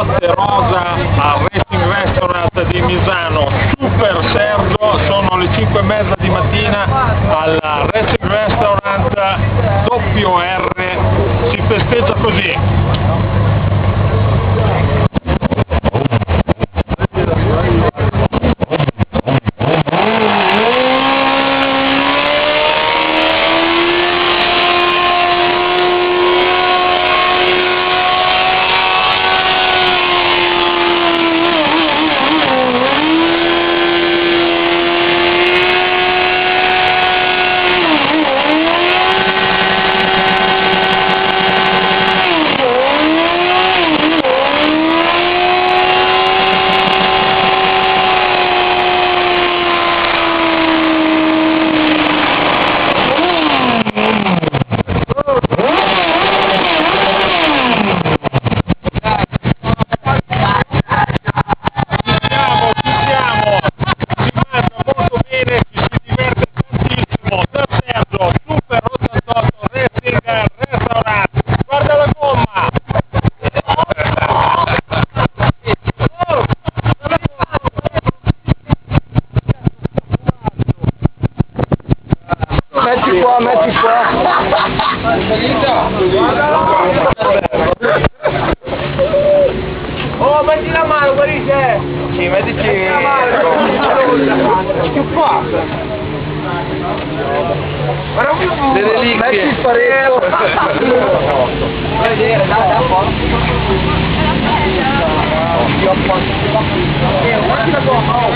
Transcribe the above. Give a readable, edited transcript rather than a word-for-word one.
Notte Rosa al Racing Restaurant di Misano, Super Sergio, sono le 5:30 di mattina al Racing Restaurant WR, si festeggia così. Metti qua. Oh, metti la mano, guarite! Sì, mettici la mano. Che fa? Le reliquie. Metti il pareggio. Vai vedere, dai, un po'. Guarda la gomma, oh!